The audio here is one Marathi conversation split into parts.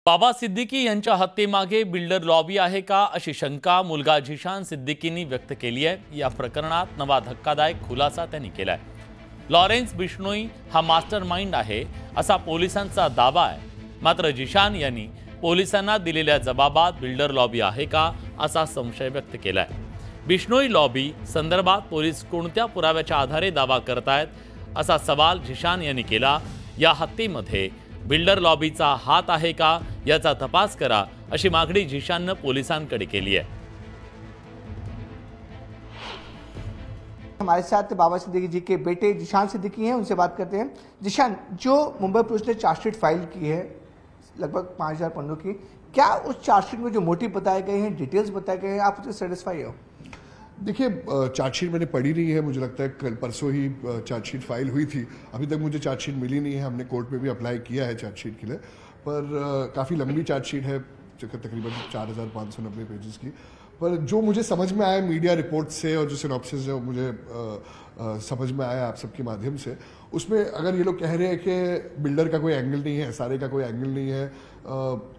बाबा सिद्दीकी यांच्या हत्येमागे बिल्डर लॉबी आहे का अशी शंका मुलगा झिशान सिद्दीकींनी व्यक्त केली आहे। या प्रकरणात नवा धक्कादायक खुलासा त्यांनी केलाय। लॉरेन्स बिश्नोई हा मास्टरमाइंड आहे असा पोलिसांचा दावा आहे। मात्र झिशान यांनी पोलिसांना दिलेल्या जबाबात बिल्डर लॉबी आहे का असा संशय व्यक्त केलाय। बिश्नोई लॉबी संदर्भात पोलीस कोणत्या पुराव्याच्या आधारे दावा करतायत असा सवाल झिशान यांनी केला। या हत्येमध्ये बिल्डर लॉबीचा हात आहे का याचा तपास करा अशी मागणी झिशानने पोलिसांकडे केली आहे। हमारे साथ बाबा सिद्दीकी जी के बेटे झिशान सिद्दीकी हैं, उनसे बात करते हैं। झिशान, जो मुंबई पुलिस ने चार्जशीट फाइल की है लगभग 5000 पन्नों की, क्या उस चार्जशीट में जो मोटिव बताए गए हैं, डिटेल्स बताए गए हैं, आप उससे सेटिस्फाई हो? देखिए, चार्जशीट मैंने पढ़ी नहीं है। मुझे लगता है कल परसों ही चार्जशीट फाइल हुई थी। अभी तक मुझे चार्जशीट मिली नहीं है। हमने कोर्ट में भी अप्लाई किया है चार्जशीट के लिए, पर काफ़ी लंबी चार्जशीट है, तकरीबन 4590 पेजेस की। पर जो मुझे समझ में आया मीडिया रिपोर्ट से और जो सिनॉप्सिस जो मुझे समझ में आया आप सबके माध्यम से, उसमें अगर ये लोग कह रहे हैं कि बिल्डर का कोई एंगल नहीं है, एसआरए का कोई एंगल नहीं है,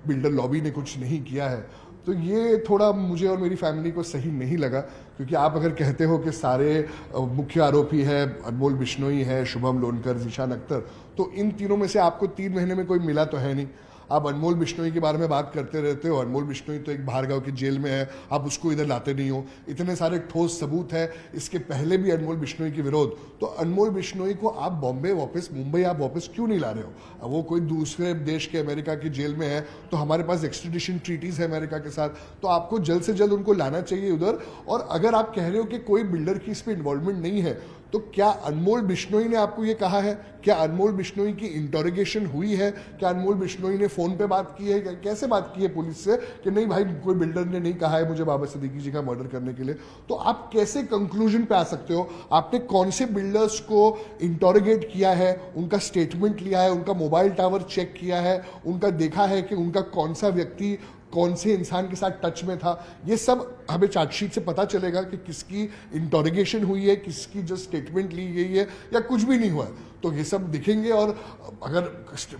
बिल्डर लॉबी ने कुछ नहीं किया है, तो ये थोड़ा मुझे और मेरी फैमिली को सही नहीं लगा। क्योंकि आप अगर कहते हो कि सारे मुख्य आरोपी है अनमोल बिश्नोई है, शुभम लोनकर, ज़ीशान अख्तर, तो इन तीनों में से आपको 3 महीने में कोई मिला तो है नहीं। आप अनमोल बिश्नोई के बारे में बात करते रहते हो। अनमोल बिश्नोई तो एक बाहर गाँव की जेल में है, आप उसको इधर लाते नहीं हो। इतने सारे ठोस सबूत है इसके पहले भी अनमोल बिश्नोई के विरोध, तो अनमोल बिश्नोई को आप बॉम्बे वापस, मुंबई आप वापस क्यों नहीं ला रहे हो? वो कोई दूसरे देश के, अमेरिका की जेल में है, तो हमारे पास एक्सट्रेडिशन ट्रीटीज है अमेरिका के साथ, तो आपको जल्द से जल्द उनको लाना चाहिए उधर। और अगर आप कह रहे हो कि कोई बिल्डर की इस पर इन्वॉल्वमेंट नहीं है, तो क्या अनमोल बिश्नोई ने आपको ये कहा है? क्या अनमोल बिश्नोई की इंटरोगेशन हुई है? क्या अनमोल बिश्नोई ने फोन पे बात की है? कैसे बात की है पुलिस से कि नहीं भाई, कोई बिल्डर ने नहीं कहा है मुझे बाबा सिद्दीकी जी का मर्डर करने के लिए? तो आप कैसे कंक्लूजन पे आ सकते हो? आपने कौन से बिल्डर्स को इंटरोगेट किया है, उनका स्टेटमेंट लिया है, उनका मोबाइल टावर चेक किया है, उनका देखा है कि उनका कौन सा व्यक्ति कौन से इंसान के साथ टच में था? ये सब हमें चार्जशीट से पता चलेगा कि किसकी इंटरोगेशन हुई है, किसकी जो स्टेटमेंट ली गई है, या कुछ भी नहीं हुआ है। तो ये सब दिखेंगे। और अगर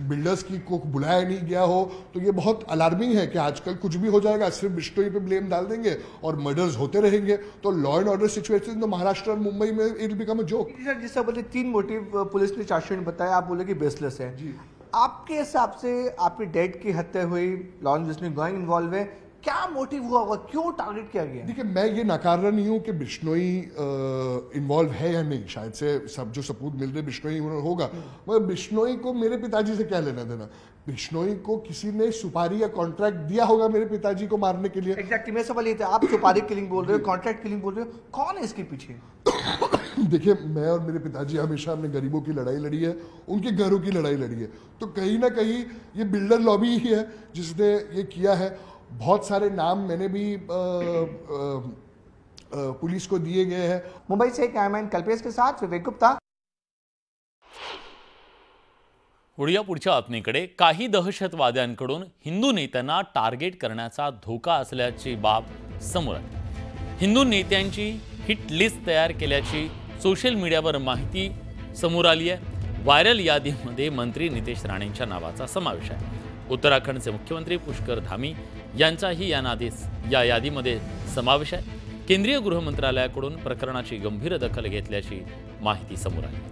बिल्डर्स की को बुलाया नहीं गया हो तो ये बहुत अलार्मिंग है कि आजकल कुछ भी हो जाएगा, सिर्फ बिश्नोई पे ब्लेम डाल देंगे और मर्डर्स होते रहेंगे। तो लॉ एंड ऑर्डर सिचुएशन तो महाराष्ट्र और मुंबई में it will become a joke. Sir, जिस बोलते 3 मोटिव पुलिस ने चार्जशीट में बताया, आप बोले कि बेसलेस है जी। आपके हिसाब से आपकी डैड की हत्या हुई, लॉरेंस बिश्नोई गैंग इन्वॉल्व है, क्या मोटिव हुआ होगा, क्यों टारगेट किया गया? देखिए, मैं ये नकार रहा नहीं हूँ कि बिश्नोई इन्वॉल्व है या नहीं। शायद से सब जो सबूत मिल रहे बिश्नोई होगा, मगर बिश्नोई को मेरे पिताजी से क्या लेना देना? बिश्नोई को किसी ने सुपारी या कॉन्ट्रैक्ट दिया होगा मेरे पिताजी को मारने के लिए। एग्जैक्टली, मेरा सवाल ये था, आप सुपारी किलिंग बोल रहे हो, कॉन्ट्रैक्ट किलिंग बोल रहे हो, कौन है इसके पीछे? देखिए, मैं और मेरे पिताजी हमेशा हमने गरीबों की लड़ाई लड़ी है, उनके घरों की लड़ाई लड़ी है। तो कहीं ना कहीं ये बिल्डर लॉबी ही है जिसने ये किया है। बहुत सारे नाम मैंने भी पुलिस को दिए गए हैं। मुंबई से कैमरामैन कल्पेश के साथ विवेक गुप्ता। वळूया पुढच्या बातमीकडे। काही दहशतवाद्यांकडून हिंदू नेत्यांना टार्गेट करण्याचा धोका असल्याची बाब समोर आली। हिंदू नेत्यांची हिट लिस्ट तयार केल्याची सोशल मीडियावर माहिती समोर आली आहे। व्हायरल यादीमध्ये मंत्री नितेश राणेंच्या नावाचा समावेश आहे। उत्तराखंडचे मुख्यमंत्री पुष्कर धामी यांचाही या यादीमध्ये समावेश आहे। केंद्रीय गृह मंत्रालयाकडून प्रकरणाची गंभीर दखल घेतल्याची माहिती समोर आली।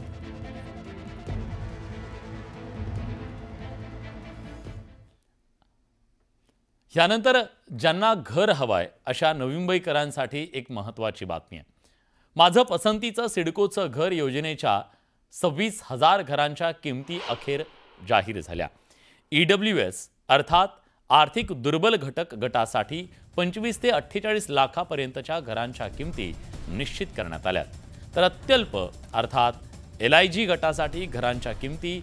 यानंतर ज्यांना घर हवाय अशा नवी मुंबईकरांसाठी एक महत्त्वाची बातमी आहे। माझं पसंतीचं सिडकोचं घर योजनेच्या 26,000 घरांच्या किमती अखेर जाहीर झाल्या। EWS अर्थात आर्थिक दुर्बल घटक गटासाठी 25 ते 48 लाखापर्यंतच्या घरांच्या किमती निश्चित करण्यात आल्या। तर अत्यल्प अर्थात LIG गटासाठी घरांच्या किमती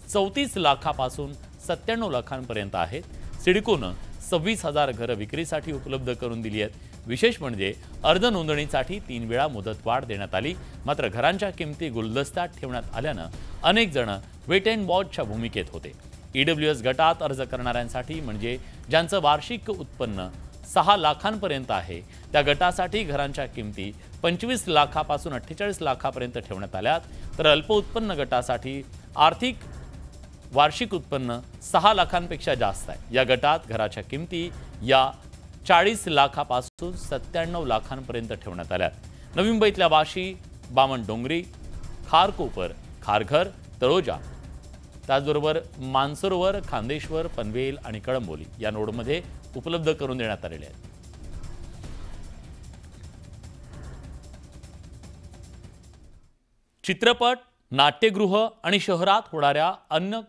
34 लाखापासून 97 लाखांपर्यंत आहेत। सिडकोनं 26,000 घरं विक्रीसाठी उपलब्ध करून दिली आहेत। विशेष म्हणजे अर्ज नोंदणीसाठी 3 वेळा मुदतवाढ देण्यात आली। मात्र घरांच्या किमती गुलदस्त्यात ठेवण्यात आल्यानं अनेक जण वेट अँड वॉचच्या भूमिकेत होते। EWS गटात अर्ज करणाऱ्यांसाठी म्हणजे ज्यांचं वार्षिक उत्पन्न 6 लाखांपर्यंत आहे त्या गटासाठी घरांच्या किमती 25 लाखापासून 48 लाखापर्यंत ठेवण्यात आल्यात। तर अल्प उत्पन्न गटासाठी आर्थिक वार्षिक उत्पन्न 6 लाखांपेक्षा जास्त आहे। या गटात घराच्या किमती या 40 लाखापासून 97 लाखांपर्यंत ठेवण्यात आल्या। नवी मुंबईतल्या वाशी, बामणडोंगरी, खारकोपर, खारघर, तळोजा, त्याचबरोबर मानसरोवर, खांदेश्वर, पनवेल आणि कळंबोली या नोडमध्ये उपलब्ध करून देण्यात आलेले आहेत। चित्रपट, नाट्यगृह आणि शहरात होणाऱ्या अन्य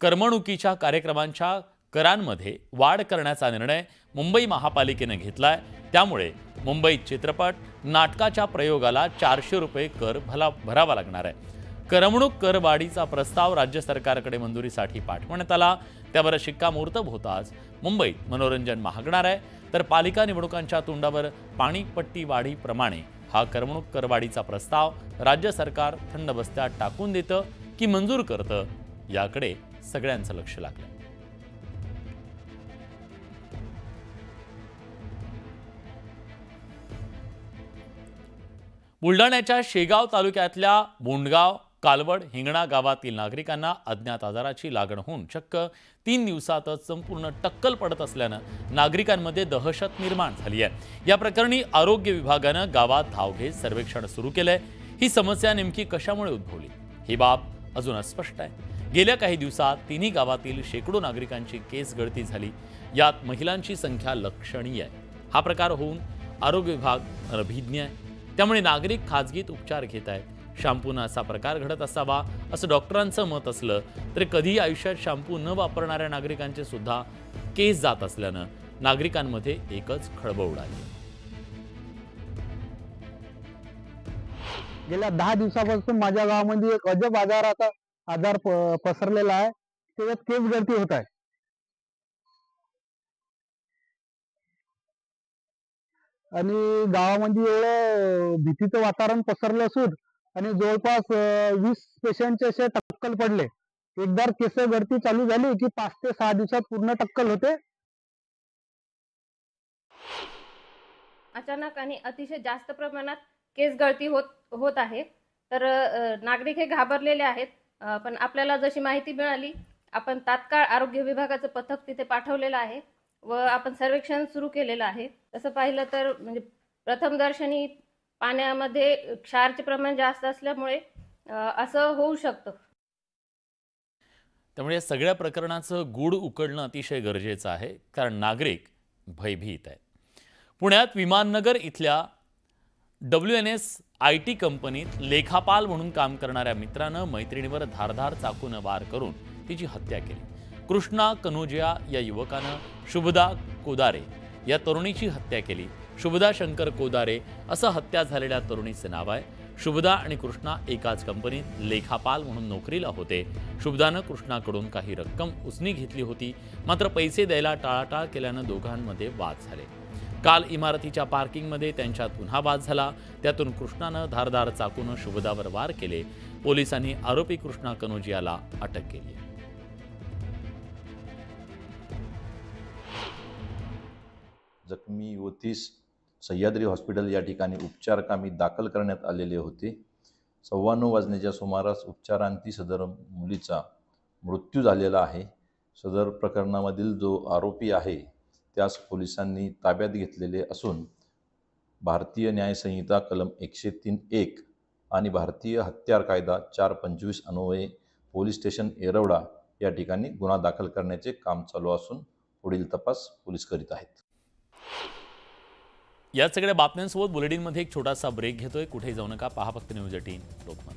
करमणुकीच्या कार्यक्रमांच्या करांमध्ये वाढ करण्याचा निर्णय मुंबई महापालिकेने घेतलाय। त्यामुळे मुंबईत चित्रपट, नाटकाच्या प्रयोगाला 400 रुपये कर भरावा लागणार आहे। करमणूक करवाढीचा प्रस्ताव राज्य सरकारकडे मंजुरीसाठी पाठवण्यात आला, त्यावर शिक्कामोर्तब होताच मुंबईत मनोरंजन महागणार आहे। तर पालिका निवडणुकांच्या तोंडावर पाणीपट्टी वाढीप्रमाणे हा करमणूक करवाढीचा प्रस्ताव राज्य सरकार थंड बस्त्यात टाकून देतं की मंजूर करतं, याकडे सगळ्यांचं लक्ष लागलं। बुलढाण्याच्या शेगाव तालुक्यातल्या बोंडगाव, कालवड, हिंगणा गावातील नागरिकांना अज्ञात आजाराची लागण होऊन चक्क 3 दिवसातच संपूर्ण टक्कल पडत असल्यानं नागरिकांमध्ये दहशत निर्माण झाली आहे। या प्रकरणी आरोग्य विभागानं गावात धाव घेत सर्वेक्षण सुरू केलंय। ही समस्या नेमकी कशामुळे उद्भवली ही बाब अजून अस्पष्ट आहे। गेल्या काही दिवसात तिन्ही गावातील शेकडो नागरिकांची केस गळती झाली, यात महिलांची संख्या लक्षणीय आहे। हा प्रकार होऊन आरोग्य विभाग अनभिज्ञ आहे, त्यामुळे नागरिक खाजगीत उपचार घेत आहेत। शॅम्पूनं असा प्रकार घडत असावा असं डॉक्टरांचं मत असलं तरी कधी आयुष्यात शॅम्पू न वापरणाऱ्या नागरिकांचे सुद्धा केस जात असल्यानं नागरिकांमध्ये एकच खळबळ उडाली। गेल्या 10 दिवसापासून माझ्या गावामध्ये एक अजब आजार पसरलेला आहे, त्याच्यात केस गळती होत आहे। आणि गावामध्ये एवढं भीतीचं वातावरण पसरलं असून आणि जवळपास 20 पेशंटचे असे टक्कल पडले। एकदा केस गळती चालू झाली की 5 ते 6 दिवसात पूर्ण टक्कल होते। अचानक आणि अतिशय जास्त प्रमाणात केस गळती होत आहे। तर नागरिक हे घाबरलेले आहेत, पण आपल्याला जशी माहिती मिळाली आपण तात्काळ आरोग्य विभागाचं पथक तिथे पाठवलेलं आहे व आपण सर्वेक्षण सुरू केलेलं आहे। तसं पाहिलं तर म्हणजे प्रथमदर्शनी पाण्यामध्ये क्षारचे प्रमाण जास्त असल्यामुळे असं होऊ शकतं। त्यामुळे या सगळ्या प्रकरणाचं गूढ उकळणं अतिशय गरजेचं आहे, कारण नागरिक भयभीत आहेत। पुण्यात विमाननगर इथल्या WNS IT कंपनीत लेखापाल म्हणून काम करणाऱ्या मित्रानं मैत्रिणीवर धारधार चाकून वार करून तिची हत्या केली। कृष्णा कनोजिया या युवकानं शुभदा कोदारे या तरुणीची हत्या केली। शुभदा शंकर कोदारे असं हत्या झालेल्या तरुणीचे नाव आहे। शुभदा आणि कृष्णा एकाच कंपनीत लेखापाल म्हणून नोकरीला होते। शुभदानं कृष्णाकडून काही रक्कम उसनी घेतली होती, मात्र पैसे द्यायला टाळाटाळ केल्यानं दोघांमध्ये वाद झाले। काल इमारतीच्या पार्किंगमध्ये त्यांच्यात पुन्हा वाद झाला, त्यातून कृष्णानं धारदार चाकून शुभदावर वार केले। पोलिसांनी आरोपी कृष्णा कनोजियाला अटक केली। जखमी युवतीस सह्याद्री हॉस्पिटल या ठिकाणी उपचारकामी दाखल करण्यात आलेले होते। 9:15 वाजण्याच्या सुमारास उपचारांती सदर मुलीचा मृत्यू झालेला आहे। सदर प्रकरणामधील जो आरोपी आहे त्यास पोलिसांनी ताब्यात घेतलेले असून भारतीय न्याय संहिता कलम 103(1) आणि भारतीय हत्यार कायदा 425 अन्वये पोलीस स्टेशन येरवडा या ठिकाणी गुन्हा दाखल करण्याचे काम चालू असून पुढील तपास पोलीस करीत आहेत। या सगळ्या बातम्यांसोबत बुलेटिनमध्ये एक छोटासा ब्रेक घेतोय, कुठे जाऊ नका, पहा फक्त न्यूज 18 लोकमत।